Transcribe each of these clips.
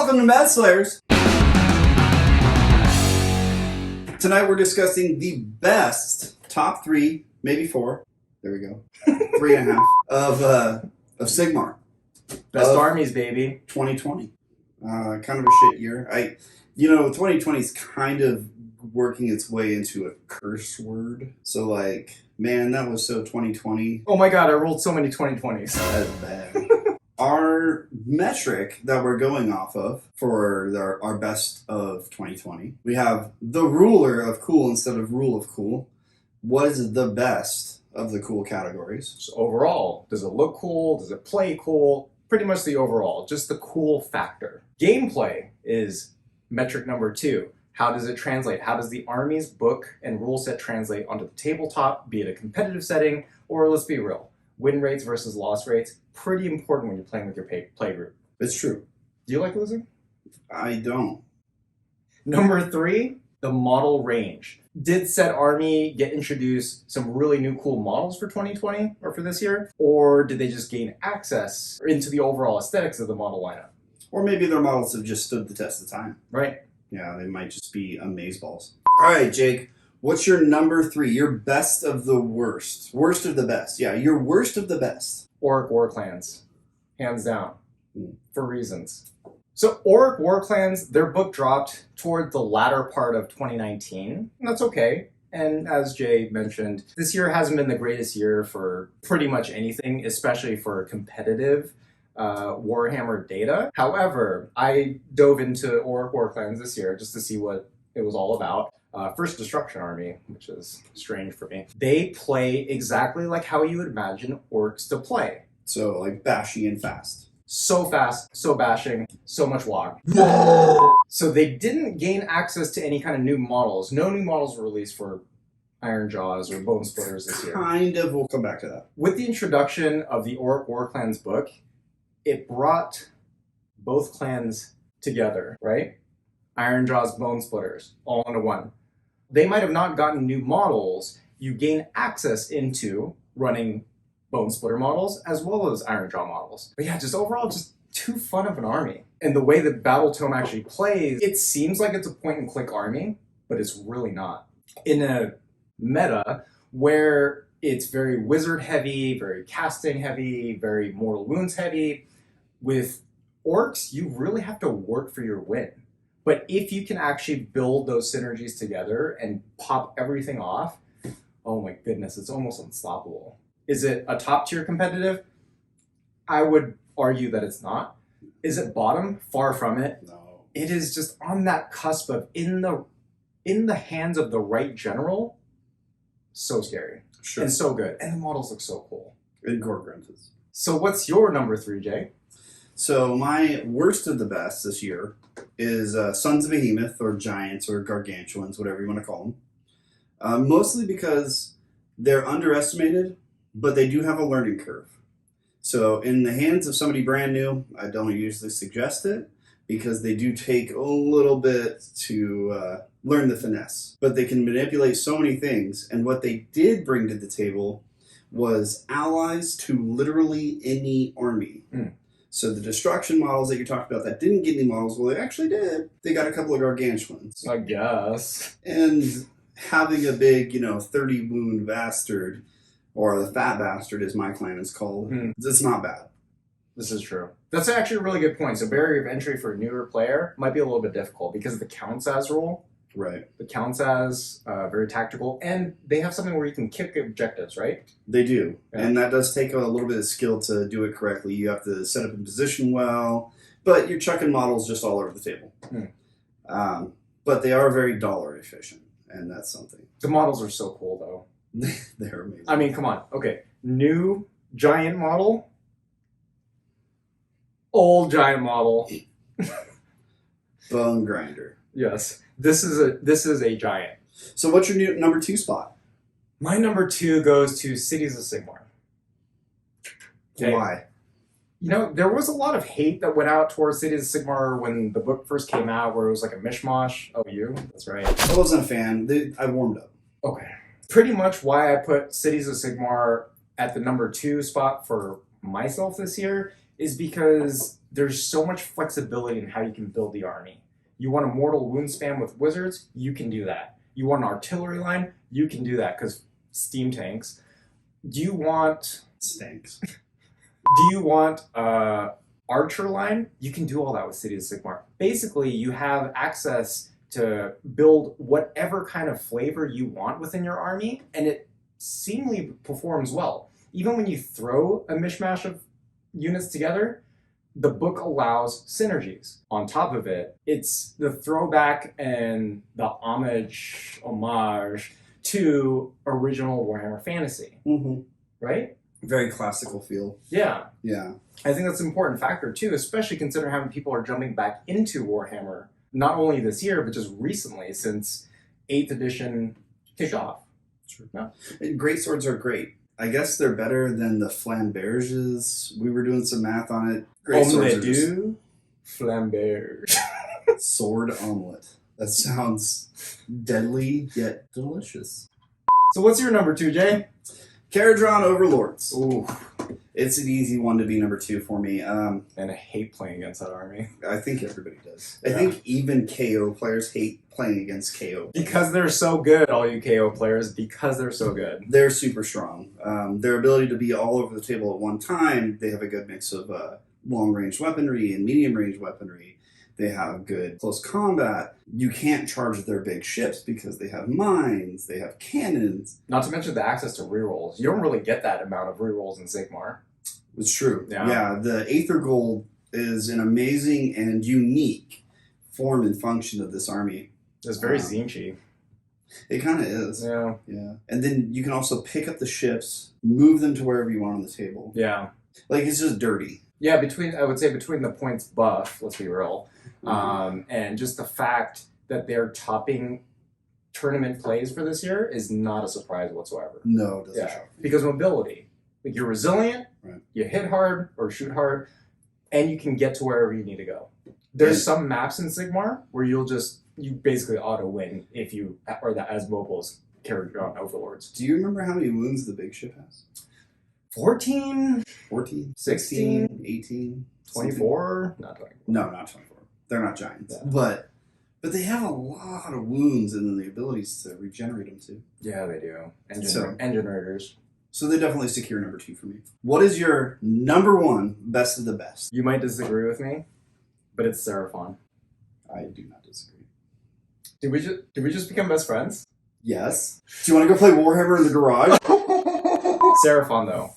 Welcome to Mad Slayers. Tonight we're discussing the best top 3, maybe 4. There we go. 3.5 of Sigmar. Best Armies, baby. 2020. Kind of a shit year. 2020 is kind of working its way into a curse word. So man, that was so 2020. Oh my god, I rolled so many 2020s. That's bad. Our metric that we're going off of for our best of 2020, we have the ruler of cool instead of rule of cool. What is the best of the cool categories? So overall, does it look cool? Does it play cool? Pretty much the overall, just the cool factor. Gameplay is metric number 2. How does it translate? How does the Armies book and rule set translate onto the tabletop, be it a competitive setting, or let's be real, win rates versus loss rates? Pretty important when you're playing with your play group. It's true. Do you like losing? I don't. Number 3, the model range. Did said army get introduced some really new cool models for 2020 or for this year? Or did they just gain access into the overall aesthetics of the model lineup? Or maybe their models have just stood the test of time. Right. Yeah, they might just be amazeballs. All right, Jake, what's your number 3? Your best of the worst. Worst of the best. Yeah, your worst of the best. Orc War Clans. Hands down. For reasons. So Orc War Clans, their book dropped toward the latter part of 2019. And that's okay. And as Jay mentioned, this year hasn't been the greatest year for pretty much anything, especially for competitive Warhammer data. However, I dove into Orc War Clans this year just to see what it was all about. First Destruction Army, which is strange for me. They play exactly like how you would imagine orcs to play. So bashy and fast. So fast, so bashing, so much wog. So they didn't gain access to any kind of new models. No new models were released for Iron Jaws or Bone Splitters this year. Kind of, we'll come back to that. With the introduction of the Orc War Clans book, it brought both clans together, right? Iron Jaws, Bone Splitters, all into one. They might have not gotten new models. You gain access into running Bone Splitter models as well as Iron Jaw models. But yeah, just overall, just too fun of an army. And the way that Battle Tome actually plays, it seems like it's a point-and-click army, but it's really not. In a meta where it's very wizard-heavy, very casting-heavy, very mortal wounds-heavy, with orcs, you really have to work for your win. But if you can actually build those synergies together and pop everything off, oh my goodness, it's almost unstoppable. Is it a top tier competitive? I would argue that it's not. Is it bottom? Far from it. No. It is just on that cusp of in the hands of the right general, so scary. Sure. And so good. And the models look so cool. And gore grunted. So what's your number 3, Jay? So my worst of the best this year is Sons of Behemoth, or Giants, or Gargantuans, whatever you want to call them. Mostly because they're underestimated, but they do have a learning curve. So in the hands of somebody brand new, I don't usually suggest it, because they do take a little bit to learn the finesse. But they can manipulate so many things, and what they did bring to the table was allies to literally any army. So the destruction models that you talked about that didn't get any models, well, they actually did. They got a couple of gargantuans. I guess. And having a big, 30 wound bastard, or the fat bastard as my clan is called, it's not bad. This is true. That's actually a really good point. So barrier of entry for a newer player might be a little bit difficult because of the counts as rule. Right. The counts as very tactical, and they have something where you can kick objectives, right? They do. Yeah. And that does take a little bit of skill to do it correctly. You have to set up in position well, but you're chucking models just all over the table. But they are very dollar efficient, and that's something. The models are so cool, though. They're amazing. I mean, come on. Okay, new giant model, old giant model. Bone grinder. Yes, this is a giant. So what's your new number 2 spot? My number 2 goes to Cities of Sigmar. Okay. Why? There was a lot of hate that went out towards Cities of Sigmar when the book first came out, where it was like a mishmash. Oh, you? That's right. I wasn't a fan. I warmed up. Okay. Pretty much why I put Cities of Sigmar at the number 2 spot for myself this year is because there's so much flexibility in how you can build the army. You want a mortal wound spam with wizards? You can do that. You want an artillery line? You can do that because steam tanks. Do you want Stinks. Do you want archer line? You can do all that with City of Sigmar. Basically, you have access to build whatever kind of flavor you want within your army, and it seemingly performs well. Even when you throw a mishmash of units together, the book allows synergies. On top of it, it's the throwback and the homage to original Warhammer Fantasy, right? Very classical feel. Yeah. Yeah. I think that's an important factor too, especially considering how many people are jumping back into Warhammer, not only this year, but just recently since 8th edition kicked off. True. Yeah. And great swords are great. I guess they're better than the flamberges. We were doing some math on it. Great swords are just Flamberge. sword omelet. That sounds deadly yet delicious. So what's your number 2, Jay? Caradron Overlords. Ooh. It's an easy one to be number 2 for me. And I hate playing against that army. I think everybody does. Yeah. I think even KO players hate playing against KO. Because they're so good, all you KO players, because they're so good. They're super strong. Their ability to be all over the table at one time, they have a good mix of long-range weaponry and medium-range weaponry. They have good close combat. You can't charge their big ships because they have mines, they have cannons. Not to mention the access to rerolls. You don't really get that amount of rerolls in Sigmar. It's true. Yeah. The Aether Gold is an amazing and unique form and function of this army. It's very Zinchi. It kind of is. Yeah. Yeah. And then you can also pick up the ships, move them to wherever you want on the table. Yeah. Like, it's just dirty. Yeah, I would say between the points buff, let's be real, and just the fact that they're topping tournament plays for this year is not a surprise whatsoever. No, it doesn't Yeah, shock me. because mobility. Like, you're resilient, Right. you hit hard or shoot hard, and you can get to wherever you need to go. There's some maps in Sigmar where you basically auto win if you are as mobile as Caradron Overlords. Do you remember how many wounds the big ship has? 14, 14? 16, 16? 18? 24? Not 24. No, not 24. They're not giants. Yeah. But they have a lot of wounds and then the abilities to regenerate them too. Yeah, they do. So- Engine raiders. So they definitely secure number 2 for me. What is your number 1 best of the best? You might disagree with me, but it's Seraphon. I do not disagree. Did we just become best friends? Yes. Do you want to go play Warhammer in the garage? Seraphon, though.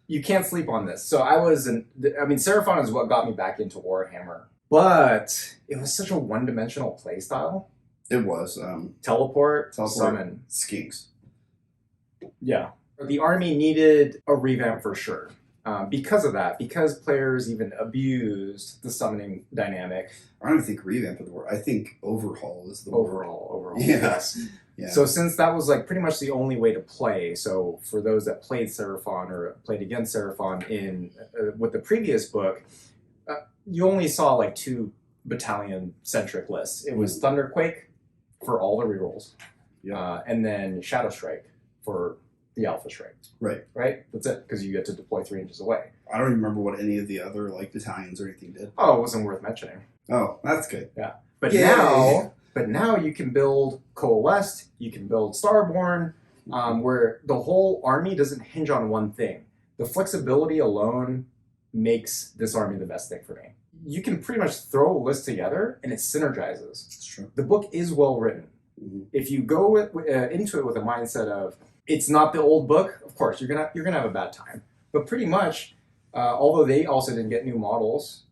You can't sleep on this. So Seraphon is what got me back into Warhammer. But it was such a one-dimensional playstyle. It was. Teleport, summon. Skinks. Yeah. The army needed a revamp for sure. Because of that, because players even abused the summoning dynamic. I don't think revamp of the word. I think overhaul is the word. Overall. Yeah. Yes. Yeah. So since that was like pretty much the only way to play, so for those that played Seraphon or played against Seraphon in with the previous book, you only saw like 2 battalion-centric lists. It was Thunderquake for all the rerolls, and then Shadow Strike for the Alpha Strike. Right. Right? That's it, because you get to deploy 3 inches away. I don't remember what any of the other battalions or anything did. Oh, it wasn't worth mentioning. Oh, that's good. Yeah. But Yay. now you can build Coalesced, you can build Starborn, where the whole army doesn't hinge on one thing. The flexibility alone makes this army the best thing for me. You can pretty much throw a list together and it synergizes. It's true. The book is well written. Mm-hmm. If you go into it with a mindset of it's not the old book, of course you're gonna have a bad time. But pretty much, although they also didn't get new models,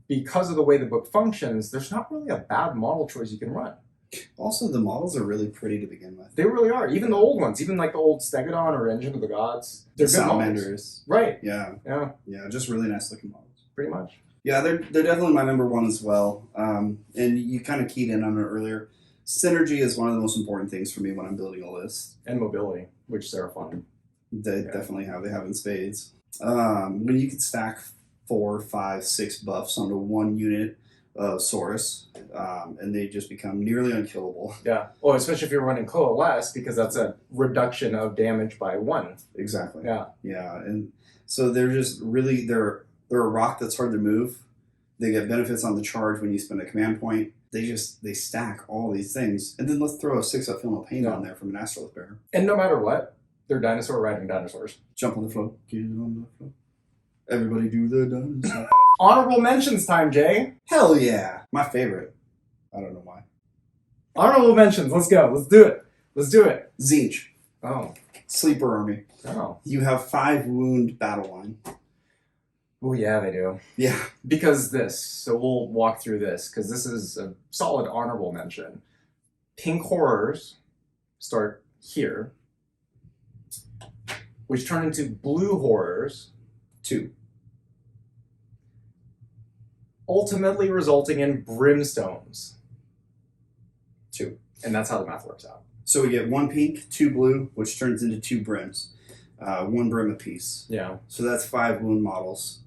because of the way the book functions, there's not really a bad model choice you can run. Also, the models are really pretty to begin with. They really are. Even the old ones, even like the old Stegodon or Engine of the Gods, they're The good models. Salamanders. Right. Yeah. Yeah. Yeah, just really nice looking models. Pretty much. Yeah, they're definitely my number 1 as well. And you kind of keyed in on it earlier. Synergy is one of the most important things for me when I'm building a list. And mobility, which Seraphon. They definitely have. They have in spades. When you can stack 4, 5, 6 buffs onto 1 unit of Saurus, and they just become nearly unkillable. Yeah. Well, especially if you're running Coalesce, because that's a reduction of damage by 1. Exactly. Yeah. Yeah, and so they're just really, they're They're a rock that's hard to move. They get benefits on the charge when you spend a command point. They stack all these things. And then let's throw a 6-up film of paint on there from an Astrolith Bearer. And no matter what, they're dinosaur riding dinosaurs. Jump on the float. Get on the float. Everybody do the dinosaur. Honorable mentions time, Jay. Hell yeah. My favorite. I don't know why. Honorable mentions. Let's go. Let's do it. Let's do it. Tzeentch. Oh. Sleeper army. Oh. You have 5 wound battle line. Oh, yeah, they do. Yeah. Because this. So we'll walk through this, because this is a solid honorable mention. Pink horrors start here, which turn into blue horrors, 2. ultimately resulting in brimstones. 2. And that's how the math works out. So we get 1 pink, 2 blue, which turns into 2 brims. 1 brim apiece. Yeah. So that's 5 wound models.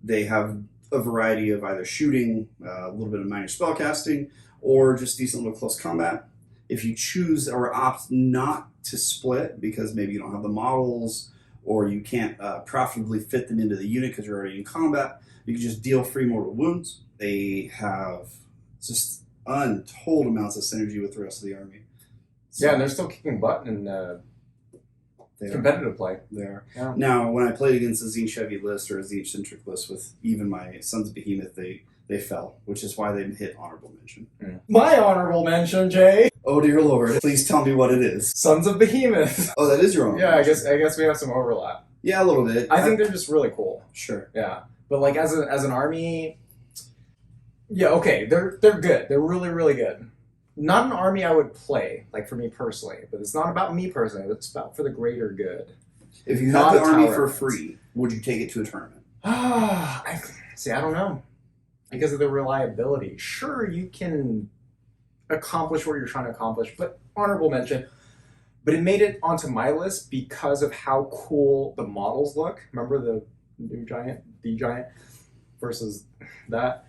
They have a variety of either shooting, a little bit of minor spellcasting, or just decent little close combat. If you choose or opt not to split because maybe you don't have the models or you can't profitably fit them into the unit because you're already in combat, you can just deal free mortal wounds. They have just untold amounts of synergy with the rest of the army. So Yeah, and they're still kicking butt in competitive play. they are. Yeah. Now, when I played against a Tzeentch heavy list or a Tzeentch centric list with even my Sons of Behemoth, they fell, which is why they hit honorable mention. My honorable mention, Jay. Oh dear Lord! Please tell me what it is. Sons of Behemoth. Oh, that is your own. Yeah, I guess we have some overlap. Yeah, a little bit. I think they're just really cool. Sure. Yeah, but like as an army, yeah, okay, they're good. They're really, really good. Not an army I would play, like for me personally, but it's not about me personally. It's about for the greater good. If you Not had the a army tower for defense. free, would you take it to a tournament? I don't know. Because of the reliability. Sure, you can accomplish what you're trying to accomplish, but honorable mention. But it made it onto my list because of how cool the models look. Remember the new giant, the giant, versus that?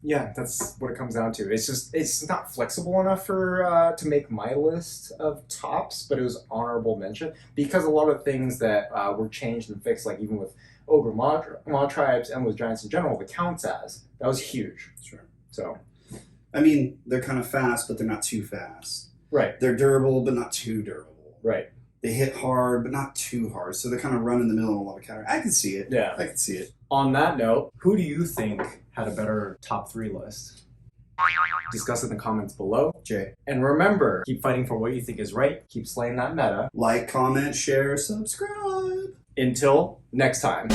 Yeah, that's what it comes down to. It's not flexible enough for to make my list of tops, but it was honorable mention because a lot of things that were changed and fixed, like even with Ogre mod tribes and with giants in general, the counts as that was huge. Sure. So, I mean, they're kind of fast, but they're not too fast. right, They're durable, but not too durable. right, They hit hard, but not too hard. So they kind of run in the middle of a lot of counter. I can see it. yeah. I can see it. On that note, who do you think had a better top 3 list? Discuss in the comments below. Jay. And remember, keep fighting for what you think is right. Keep slaying that meta. Like, comment, share, subscribe. Until next time.